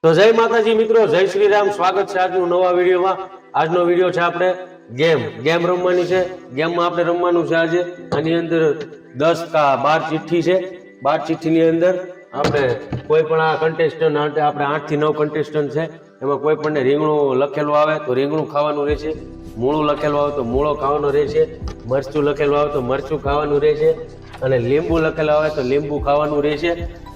તો જય માતાજી મિત્રો, જય શ્રી રામ. સ્વાગત છે આજનું નવા વિડીયોમાં. આજનો વિડીયો છે આપણે ગેમ રમવાની છે. ગેમમાં આપણે રમવાનું છે આજે. આની અંદર 10 કા 12 ચિઠ્ઠી છે. 12 ચિઠ્ઠીની અંદર આપણે કોઈ પણ આ કન્ટેસ્ટન્ટ આપણે 8 થી 9 કન્ટેસ્ટન્ટ છે. એમાં કોઈ પણ રીંગણું લખેલું આવે તો રીંગણું ખાવાનું રહેશે, મૂળું લખેલું આવે તો મૂળો ખાવાનો રહેશે, મરચું લખેલું આવે તો મરચું ખાવાનું રહેશે, અને લીંબુ લખેલું આવે તો લીંબુ ખાવાનું રહેશે.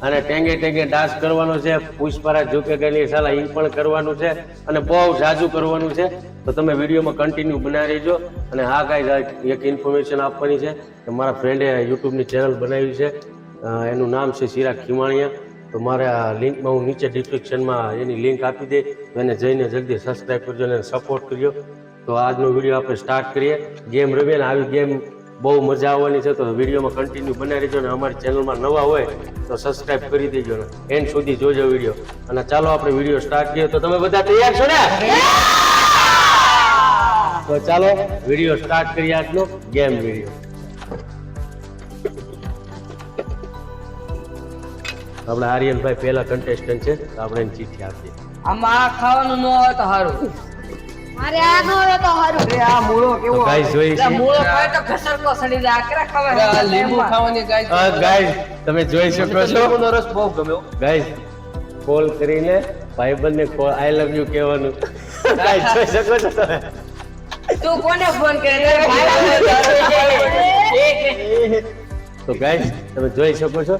અને ટેંગે ટેંગે ડાન્સ કરવાનો છે, પુષ્પરા ઝુકે ગલી સાલા ઈ પણ કરવાનું છે, અને બહુ જાજુ કરવાનું છે. તો તમે વિડીયોમાં કન્ટિન્યુ બનાવી રહેજો. અને હા ગાઈઝ, એક ઇન્ફોર્મેશન આપવાની છે કે મારા ફ્રેન્ડે યુટ્યુબની ચેનલ બનાવી છે, એનું નામ છે ચિરાગ ખીમાણીયા. તો મારા લિંકમાં હું નીચે ડિસ્ક્રિપ્શનમાં એની લિંક આપી દે, તો એને જઈને જલ્દી સબસ્ક્રાઈબ કરજો અને સપોર્ટ કરજો. તો આજનો વિડીયો આપણે સ્ટાર્ટ કરીએ. ગેમ રમીએ ને આવી ગેમ બહુ મજા આવવાની છે. તો વિડીયોમાં કન્ટિન્યુ બનાવી રહેજો. અને અમારી ચેનલમાં નવા હોય તો સબસ્ક્રાઇબ કરી દેજો ને એન્ડ સુધી જોજો વિડીયો. અને ચાલો આપણે વિડીયો સ્ટાર્ટ કરીએ. તો તમે બધા તૈયાર છો ને? તો ચાલો વિડીયો સ્ટાર્ટ કરીએ, આજનો ગેમ વિડીયો. આપણે આર્યનભાઈ પહેલા કન્ટેસ્ટન્ટ છે, તો આપણે એની ચિઠ્ઠી આપીએ. આમાં ખાવાનું ન હોય તો સારું. અરે આ નો હોય તો હારું. અરે આ મૂળો કેવો તો ગાઈસ જોઈ છે, મૂળો ખાય તો ઘસરકો સડી જાય. આકરા ખવાય. આ લીંબુ ખાવાની ગાઈસ તમે જોઈ શકો છો. લીંબુનો રસ બહુ ગમ્યો. ગાઈસ કોલ કરીને ભાઈબંધને આઈ લવ યુ કહેવાનું. ગાઈસ જોઈ શકો છો તમે. તું કોને ફોન કરે? તો ગાઈસ તમે જોઈ શકો છો,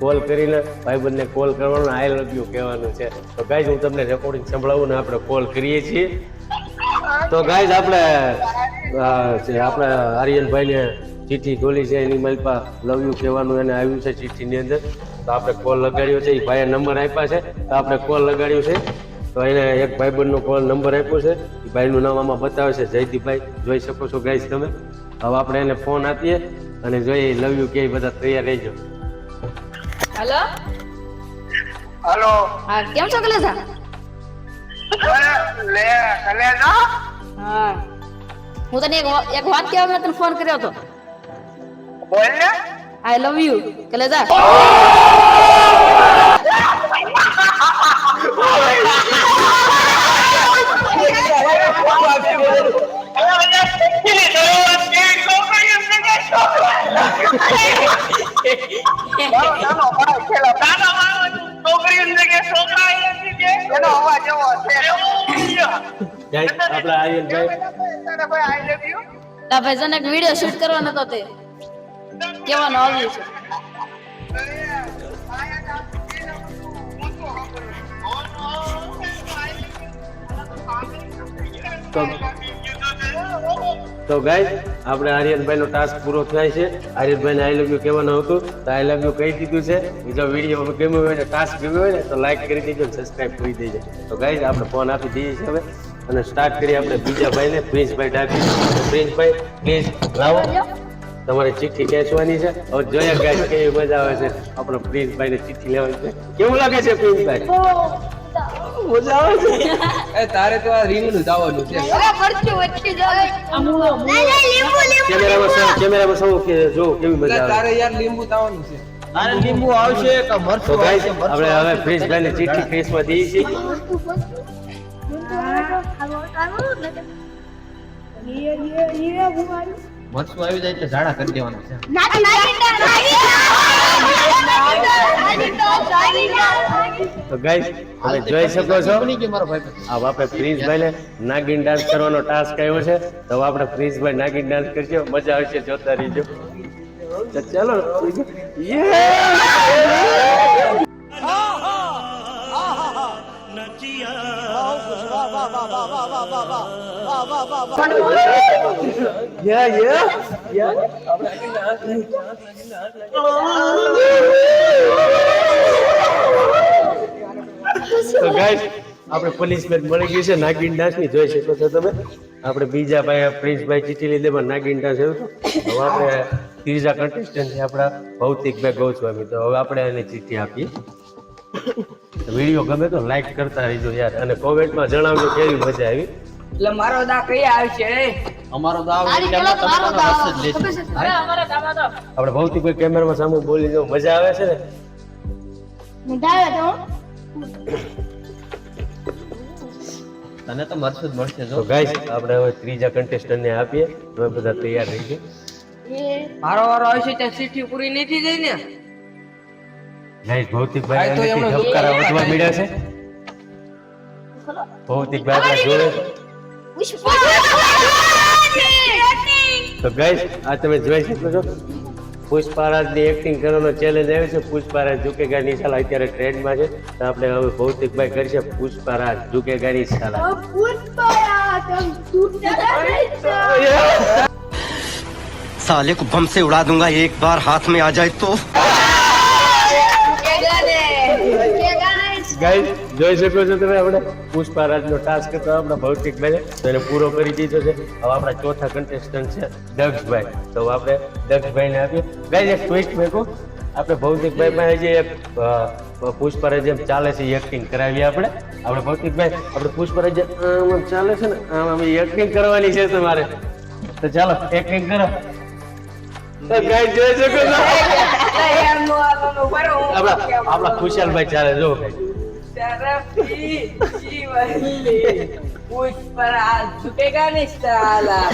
કોલ કરીને ભાઈબંધને કોલ કરવાનો, આઈ લવ યુ કહેવાનું છે. તો ગાઈસ હું તમને રેકોર્ડિંગ સંભળાવું ને આપણે કોલ કરીએ છીએ. તો ગાઈસ આપણે આર્યનભાઈને ચિઠ્ઠી ખોલી છે, એની મલપા લવ યુ કહેવાનું એને આવ્યું છે ચિઠ્ઠીની અંદર. તો આપણે કોલ લગાડ્યો છે, એ ભાઈએ નંબર આપ્યા છે, તો આપણે કોલ લગાડ્યું છે. તો એને એક ભાઈબંધનો કોલ નંબર આપ્યો છે, એ ભાઈનું નામ આમાં બતાવે છે, જયદીપભાઈ. જોઈ શકો છો ગાઈસ તમે. હવે આપણે એને ફોન આપીએ અને જોઈએ લવ યુ કે બધા તૈયાર રહેજો. હેલો हेलो હા કેમ છો કલેજા? ले कलेजा હા હું તને એક વાત કહેવા માટે તને ફોન કર્યો હતો. बोल ले આઈ લવ યુ કલેજા. नानो भाई खेला नानो मारो छोकरी जिंदगी छोकरा जिंदगी एनो अवाज एवो છે ગાઈસ આપણે આર્યનભાઈ તારે ભાઈ આઈ લવ યુ તા ભાઈ જને એક વિડિયો શૂટ કરવાનો હતો, તે કેવાનો આવ્યું છે. તો ગાઈસ આપણે આર્યનભાઈનો ટાસ્ક પૂરો થાય છે. આર્યનભાઈને આઈ લવ યુ કહેવાનું હતું, તો આઈ લવ યુ કહી દીધું છે. બીજો વિડીયો ગમ્યો હોય ને ટાસ્ક ગમ્યો હોય ને તો લાઈક કરી દેજો, સબસ્ક્રાઇબ કરી દેજો. તો ગાઈસ આપણે ફોન આપી દઈએ છીએ હવે અને સ્ટાર્ટ કરીએ આપણે બીજા ભાઈને, પ્રિન્સભાઈ ડાભી. પ્રિન્સભાઈ પ્લીઝ લાવો, તમારી ચિઠ્ઠી ખેંચવાની છે. હવે જોઈએ ગાઈસ કેવી મજા આવે છે. આપણે પ્રિન્સભાઈને ચિઠ્ઠી લેવાની છે. કેવું લાગે છે પ્રિન્સભાઈ? મજા આવે છે. એ તારે તો આ રીંગણું દાવાનું છે. અરે મરચું વચ્ચે જાય. કેમેરામાં સૌ કે જો કેવી મજા આવે. તારે યાર લીંબુ દાવાનું છે. તારે લીંબુ આવશે કે તો મરચું ગાઈસ આવશે? આપણે હવે પ્રિન્સભાઈને ચિઠ્ઠી ખેંચવા દઈએ છીએ. મરચું આવી જાય તો ઝાડા કરી દેવાના છે. તો ગાઈસ તમે જોઈ શકો છો, બની ગયો મારો ભાઈ. આ આપણે પ્રિન્સભાઈને નાગિન ડાન્સ કરવાનો ટાસ્ક આવ્યો છે. તો હવે આપણે પ્રિન્સભાઈ નાગિન ડાન્સ કરજો, મજા આવશે, જોતા રહીજો. તો ચાલો તો ગાઈસ આપણે પનિશમેન્ટ મળી ગઈ છે નાગિન ડાન્સ ની. જોઈ શકો છો તમે. આપણે બીજા ભાઈ પ્રિન્સભાઈ ચીઠી લીધે પણ નાગિન ડાન્સ આવ્યું હતું. હવે આપણે ત્રીજા કન્ટેસ્ટન્ટ છે આપણા ભૌતિકભાઈ ગૌસ્વામી. તો હવે આપણે એને ચિઠ્ઠી આપીએ. વિડીયો ગમે તો લાઈક કરતા રહીજો યાર, અને કોમેન્ટમાં જણાવજો કેવી મજા આવી. એટલે મારો દા કઈ આવશે? અમારો દાવ તારી પેલા મારો દાવ. અરે અમારા દાવા તો આપણે ભૌતિકભાઈ કેમેરામાં સામે બોલી જો મજા આવે છે ને. મુંડાવે તો તને તો મરશું જ મળશે તો ગાઈસ આપણે હવે ત્રીજા કન્ટેસ્ટન્ટને આપીએ હવે બધા તૈયાર રહી ગਏ મારો વારો આવશે ત્યાં ચિઠ્ઠી પૂરી નહીં થઈ જાય ને ગાઈસ ભૌતિકભાઈ અંદરથી ધબકારા વધવા મળ્યા છે ભૌતિકભાઈ આપણા જોડે તો ગાઈસ આ તમે જોઈ શકો છો પુષ્પારાજની એક્ટિંગ કરવાનો ચેલેન્જ આવ્યો છે પુષ્પારાજ ઝુકેગા નિશાલા અત્યારે ટ્રેન્ડમાં છે તો આપણે હવે ભૌતિકભાઈ કરશે પુષ્પારાજ ઝુકેગા નિશાલા साले को बम से उड़ा दूंगा एक बार हाथ में आ जाए तो ગાઈસ જોઈ શકો છો તમે આપણે પુષ્પારાજનો ટાસ્ક હતો આપણા ભૌતિકભાઈ તો એને પૂરો કરી દીધો છે હવે આપણા ચોથા કન્ટેસ્ટન્ટ છે દક્ષભાઈ તો આપણે દક્ષભાઈને આપીએ ગાઈસ એક ટ્વિસ્ટ મેકો આપણે ભૌતિકભાઈ પાસે જે એક પુષ્પારાજ જેમ ચાલે છે એક્ટિંગ કરાવીએ આપણે ભૌતિકભાઈ આપણે પુષ્પારાજ જેમ આમ ચાલે છે ને આમ એક્ટિંગ કરવાની છે તમારે તો ચાલો એક્ટિંગ કરો તો ગાઈસ જોઈ શકો છો આપણા ખુશાલભાઈ ચાલે જો ભાઈ શરફી જીવનલી પુષ્પરાજ ઝુકેગા નિશાલા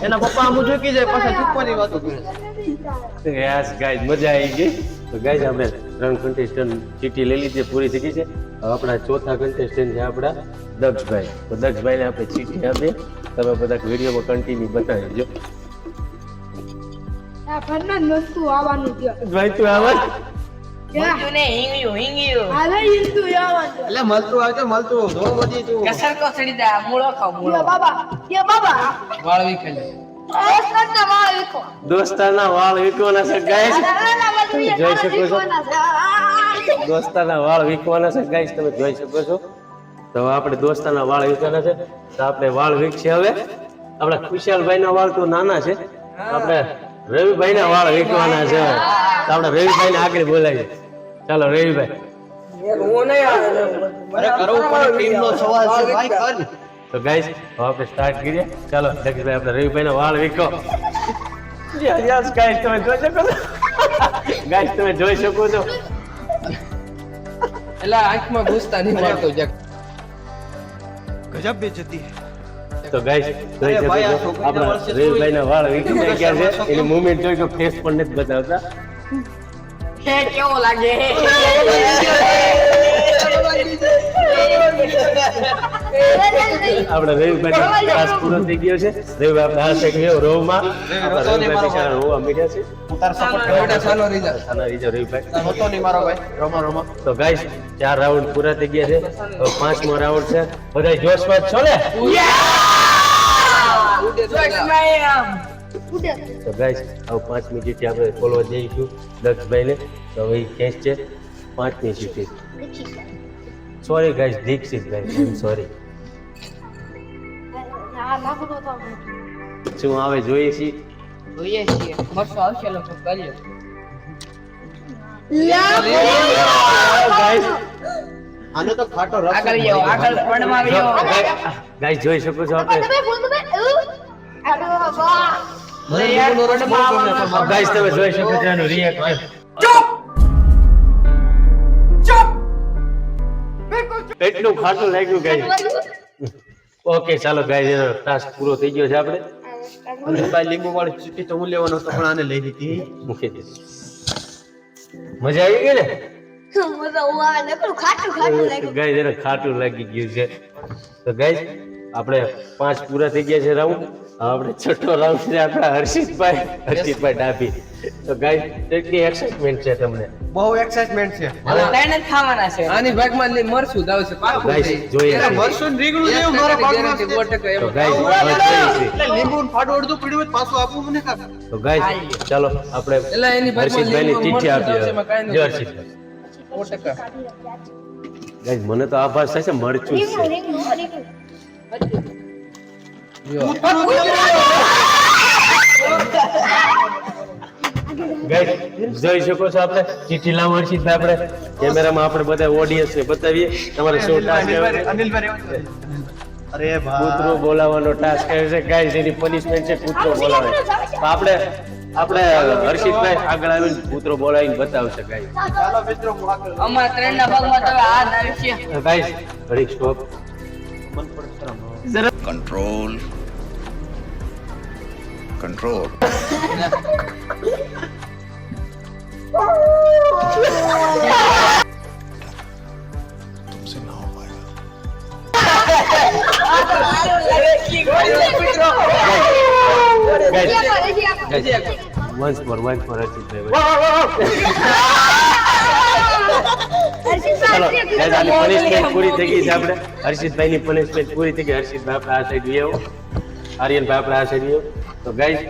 એના પપ્પા આમ ઝૂકી જાય પાછા ચૂકવાની વાતો કરે યસ ગાઈસ મજા આવી ગઈ તો ગાઈસ આપણે 3 કન્ટેસ્ટન્ટ ચીટી લઈ લીધી પૂરી થઈ ગઈ છે હવે આપણા ચોથા કન્ટેસ્ટન્ટ છે આપણા દક્ષભાઈ તો દક્ષભાઈને આપણે ચીટી આપીએ તમે બધા વિડીયોમાં કન્ટિન્યુ બતાવી દો ભાઈ તું આવા ને હિંગયું એટલે મળતું આવજો મળતું ધોળ વધી તું કસર કોસડી દે મૂળો ખાવ મૂળો વાળવી ખાલી દોસ્તારના વાળ વીકવાના છે ગાઈસ જોઈ શકો છો દોસ્તારના વાળ વીકવાના છે ગાઈસ તમે જોઈ શકો છો તો આપણે દોસ્તારના વાળ વીકવાના છે તો આપણે વાળ વીકશે હવે આપણા ખુશાલભાઈના વાળ તો નાના છે આપણે રવિભાઈના વાળ વીકવાના છે તો આપણે રવિભાઈને આગળ બોલાવીએ ચાલો રવિભાઈ અરે કરવું પડે ટીમનો સવાલ છે ભાઈ કર તો ગાઈસ હવે આપણે સ્ટાર્ટ કરીએ ચાલો દક્ષભાઈ આપણે રવિભાઈના વાળ વીકો યસ ગાઈસ તમે જોઈ શકો છો ગાઈસ તમે જોઈ શકો છો એલા આંખમાં ઘૂસતા નહીં મારતો જક गजब बेइज्जती है તો ગાઈસ જોઈ શકો છો આપણા રવિભાઈના વાળ વીકી થઈ ગયા છે એની મૂવમેન્ટ જોઈ કે ફેસ પણ નથી બતાવતા હે કેવો લાગે આપણા રવિભાઈ ક્લાસ પૂરો થઈ ગયો છે રવિભાઈ આપણે આ શેક ગયો રોવમાં આપણા રવિભાઈ બિચારા રોવા મીડ્યા છે હું તાર સપોર્ટ બેટા સાનો રીજા સાના રીજો રવિભાઈ હોતો નહીં મારો ભાઈ રમો રમો તો ગાઈસ 4 રાઉન્ડ પૂરા થઈ ગયા છે હવે 5મો રાઉન્ડ છે બધા જોશમાં છો ને તો ગાઈસ હવે 5મી ચીઠી આપણે બોલવા જઈશું દક્ષભાઈને તો હવે કેસ છે 5મી ચીઠી sorry guys Dikshit guys I am sorry શું આવે જોઈએ છીએ જોઈએ છીએ મસ્ત આવશે લોકો કર્યો ગાઈસ આને તો ખાટો રસ આગળ જાઓ આગળ પડમાં જાઓ ગાઈસ જોઈ શકો છો આપણે ગાઈસ તમે જોઈ શકો છો એનું રિએક્શન એટલું ખાટું લાગ્યું ગાઈસ ઓકે ચાલો ગાઈસ એનો ટાસ્ક પૂરો થઈ ગયો છે આપણે ભાઈ લીંબુ વાળી ચીટી તો હું લેવાનો તો પણ આને લઈ લીધી મૂકી દે મજા આવી ગઈ ને ગાઈસ એને ખાટું લાગી ગયું છે તો ગાઈસ આપણે 5 પૂરા થઈ ગયા છે રાઉન્ડ આપણે છઠ્ઠો રાઉન્ડ છે આપણા હર્ષિતભાઈ ડાભી તો ગાઈસ કેટલી એક્સાઇટમેન્ટ છે તમને બહુ એક્સાઇટમેન્ટ છે હવે ત્રણ જ ખાવાના છે આની ભાગમાં લઈ મરશું દાવશે પાકું ગાઈસ જોઈએ અરે મરશું રીંગણું લેવું મારા ભાગમાં છે. તો ગાઈસ હવે જોઈએ એટલે લીંબુ ને ફાડું અડધું પીડ્યું હોય તો પાછું આપવું મને કાક તો ગાઈસ ચાલો આપણે એલા એની ભાગમાં હર્ષિતભાઈની લીંબુ ચીઠી મરચું આપીએ એમાં કાંઈ જો નથી. હર્ષિતભાઈ 100%. ગાઈસ મને તો આભાસ થાય છે મરચું જ છે ગાઈસ જોઈ શકો છો આપણે ચીઠી લાવો હર્ષિતભાઈ આપણે કેમેરામાં આપણે બધા ઓડિયન્સને બતાવીએ તમારે શું ટાસ્ક અનિલભાઈ અરે કૂતરો બોલાવવાનો ટાસ્ક આવ્યો છે ગાઈસ એની પનિશમેન્ટ છે કૂતરો બોલાવે તો આપણે આપણે હર્ષિતભાઈ આગળ આવીને કૂતરો બોલાવીને બતાવશે ગાઈસ. ચાલો મિત્રો હું આગળ અમારા ત્રણના ભાગમાં તો હવે હાથ આવી છે ગાઈસ ઘડીક સ્ટોપ. control control तुमसे ना हो पाएगा વન્સ મોર હર્ષિતભાઈ. ચલો guys, આની punishment પૂરી થઈ ગઈ છે. આપણે હર્ષિતભાઈની punishment પૂરી થઈ ગઈ. હર્ષિતભાઈ આપણે આ સાઈડ આવો, આર્યનભાઈ આપણે આ સાઈડ આવો. તો ગાઈસ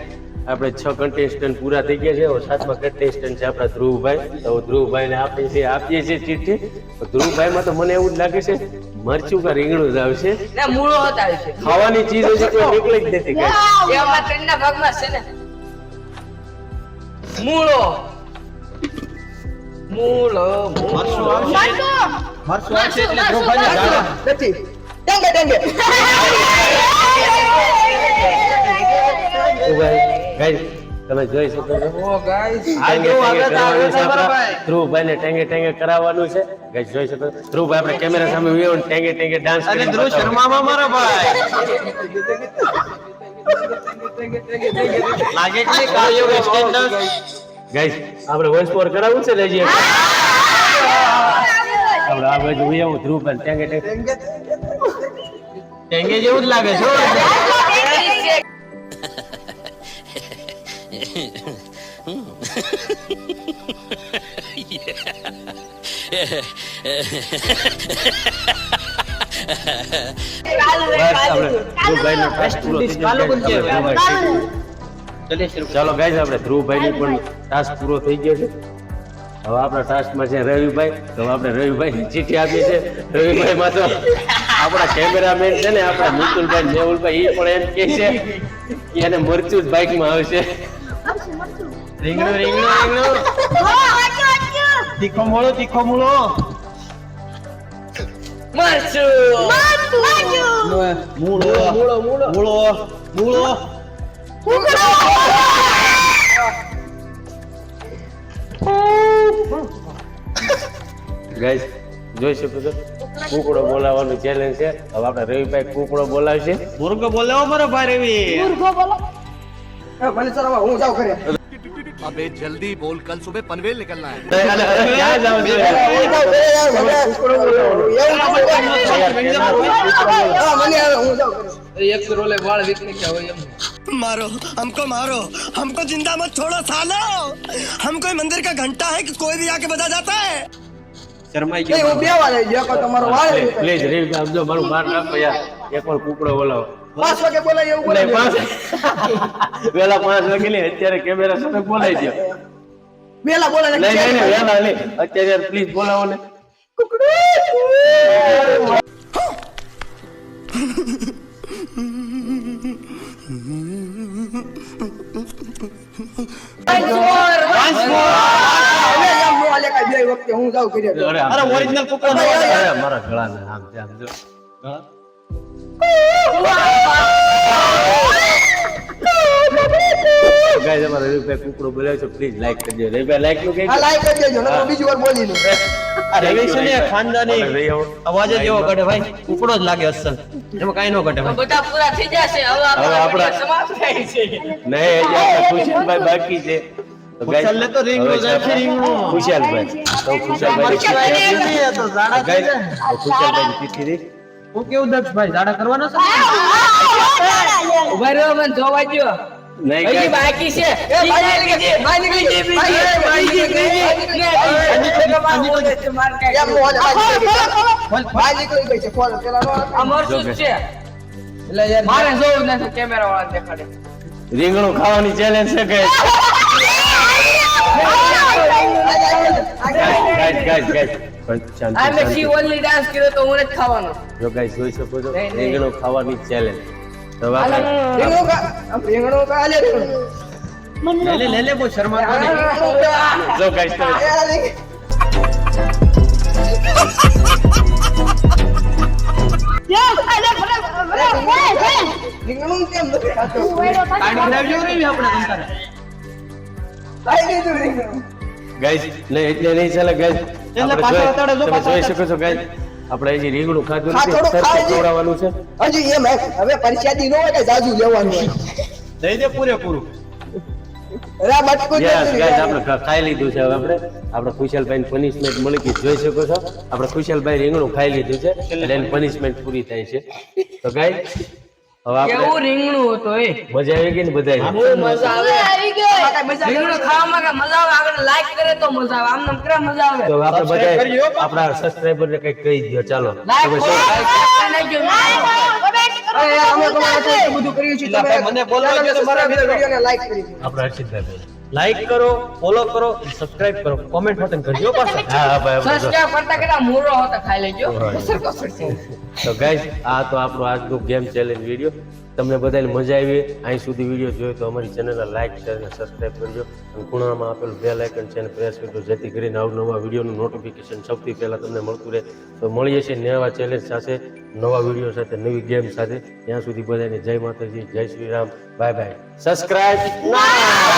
આપણે 6 contestant પૂરા થઈ ગયા છે. હવે 7મા contestant છે આપણા ધ્રુવભાઈ. તો ધ્રુવભાઈને આપીએ છીએ ચિઠ્ઠી. તો ધ્રુવભાઈમાં તો મને એવું જ લાગે છે મરચું કા રીંગણું જ આવશે. ને મૂળો હોત આવી છે ખાવાની ચીજ હજી કોઈ નીકળી જ નથી guys. એ અમારા ત્રણના ભાગમાં છે ને મૂળો મૂળો મરસું આવશે એટલે ધ્રુવભાઈને જાણો. તો guys, તમે જોઈ શકો છો ઓ ગાઈસ ધ્રુવભાઈને ટેંગે ટેંગે કરાવવાનું છે. ગાઈસ જોઈ શકો છો. ધ્રુવભાઈ આપણે કેમેરા સામે ઉભી રહો ને ટેંગે ટેંગે ડાન્સ અરે કરીને ધ્રુવ બતાવો. શર્મામાં મારા ભાઈ લાગે કે નહીં કાળિયો વેસ્ટર્ન ડાન્સ ગાઈસ આપણે વોઇસ ઓવર કરાવવું છે ને હજી આપણે આ બાજુ ઉભી આવું ધ્રુવભાઈ ટેંગે ટેંગે. ટેંગે જેવું જ લાગે છે હો. બસ આપણે ધ્રુવભાઈનો ટાસ્ક પૂરો થઈ ગયો. ચાલો ગાઈસ આપણે ધ્રુવભાઈની પણ ટાસ્ક પૂરો થઈ ગયો છે. હવે આપણા ટાસ્કમાં છે રવિભાઈ. તો આપણે રવિભાઈની ચિઠ્ઠી આપી છે. રવિભાઈમાં તો આપણા કેમેરામેન છે ને આપણા મિતુલભાઈ મેહુલભાઈ એ પણ એમ કહે છે કે એને મરચું જ બાઇકમાં આવશે. રીંગણું રીંગણું રીંગણું તીખો મૂળો મરચું મૂળો મૂળો ગાઈસ જોઈ શકો છો કુકડો બોલાવવાનું ચેલેન્જ છે. હવે આપણે રવિભાઈ કુકડો બોલાવશે. મુર્ગો બોલાવો મારો ભાઈ રવિ अबे जल्दी बोल कल सुबह पनवेल निकलना है ક્યાં જાવ છો? એક રોલે વાળ વીકને કે હોય એમ मारो हमको जिंदा मत छोड़ो सालो हम कोई मंदिर का घंटा है कि कोई भी आके बजा जाता है શર્માઈ ગયો પ્લીઝ રીલ આપજો મારું બાર રાખો યાર. એકવાર કુકડો બોલાવો. 5 વાગે બોલાય એવું નહીં, 5 વેલા 5 વાગે નહીં, અત્યારે કેમેરા સામે બોલાઈ દો. વેલા બોલાય નહીં નહીં નહીં, વેલા નહીં, અત્યારે પ્લીઝ બોલાવો ને. હું જાઉં કર્યો અરે ઓરિજિનલ કુકડો અરે મારા ગળાને આમ છે, આમ જો. ગાઈસ અમારા રવિભાઈ કુકડો બોલાવ્યો છે, પ્લીઝ લાઈક કરજો. રવિભાઈ લાઈક નું કઈ આ લાઈક કરી દેજો નકર બીજી વાર બોલી લઉં. આ રવિ છે ને ખાનદાની અવાજ જ એવો કાઢે ભાઈ કુકડો જ લાગે અસલ એમાં કાઈ નો કાઢે ભાઈ બધા પૂરા થઈ જશે હવે હવે આપણે આપણા- સમાપ્ત થાય છે નહીં, હજી આપણા ખુશાલભાઈ બાકી છે. તો guys, ખુશાલને તો રીંગણું હવે છે જાય છે, રીંગણું. ખુશાલભાઈ તો ખુશાલભાઈ ખુશાલભાઈ ચીઠી રહી. હું કેવું દક્ષ ભાઈ જાડા કરવાના છે ઉભા રહ્યો મને જોવા દ્યો નહીં હજી guys, બાકી છે ભાઈ નીકળી ગઈ છે ફોન પેલા નો અમરસુદ છે એટલે યાર મારે જોવું નથી કેમેરા વાળા દેખાડે રીંગણું ખાવાની ચેલેન્જ છે guys. guys, શાંતિ, આ મેં શાંતિ. સી ઓનલી ડાન્સ કર્યો તો હું જ ખાવાનો જો guys જોઈ શકો છો નહીં, નહીં. રીંગણું ખાવાની ચેલેન્જ. તો આપણે રીંગણું કા લે લે લે બહુ શર્માતો નહીં જો guys તમે રીંગણું કેમ નથી ખાતો કાઢી લાવજો રે આપણે તમતારે ગાઈસ નહીં એટલે નહીં ચાલે ગાઈસ એટલે પાછળ અત્યારે જો તમે પાછળ જોઈ શકો છો ગાઈસ આપણે હજી રીંગણું ખાધું ખા, નથી થોડું સરખું ખાઈ લે. ખવડાવવાનું છે હજી એમ હવે પરિસ્થિતિ નો હોય કે જાજુ લેવાનું હોય. દઈ દે પૂરેપૂરું. રા બટકું જ યસ નથી ગાઈસ લેવાનું. આપણે ખાઈ લીધું છે હવે આપણે ખુશાલભાઈ ને પનિશમેન્ટ મળી ગઈ જોઈ શકો છો આપણે ખુશાલભાઈ રીંગણું ખાઈ લીધું છે એટલે એની પનિશમેન્ટ પૂરી થાય છે તો ગાઈસ હવે આપણે કેવું રીંગણું હતું એ મજા આવી ગઈ ને બધાય બહુ મજા આવે આવી ગઈ રીંગણું ખાવામાં કે મજા આવે આગળ લાઈક કરે તો મજા આવે આમ નામ કરે મજા આવે તો આપણે Subscribe બધાય કરજો. આપણા સબસ્ક્રાઇબર ને કંઈક કહી દો ચાલો લાઈક તમે કરો શું- અરે અમે તમારા તો એટલું બધું કર્યું છે એટલે ભાઈ મને બોલવા દો તો મારા મિત્રો. વિડિયોને લાઈક કરી દો. આપણા હર્ષિતભાઈ લાઈક કરો, ફોલો કરો, સબસ્ક્રાઇબ કરો, કોમેન્ટ હોતન કરજો પાછા. હા ભાઈ આપણે જો- સબસ્ક્રાઇબ કરતા કેટલા મૂરો હતા ખાઈ લેજો તો ગાઈસ આ તો આપણો આજનો ગેમ ચેલેન્જ વિડીયો તમને બધાને મજા આવી અહીં સુધી વિડીયો જોયો તો અમારી ચેનલને લાઈક શેર અને સબસ્ક્રાઇબ કરજો અને ખૂણામાં આપેલું બેલ આઇકન છે એને પ્રેસ કરજો જેથી કરીને અવનવા વિડીયોનું નોટિફિકેશન સૌથી પહેલા તમને મળતું રહે તો મળીએ છીએ નવા ચેલેન્જ સાથે નવા વિડીયો સાથે નવી ગેમ સાથે ત્યાં સુધી બધાને જય માતાજી જય Shri Ram bye bye subscribe ના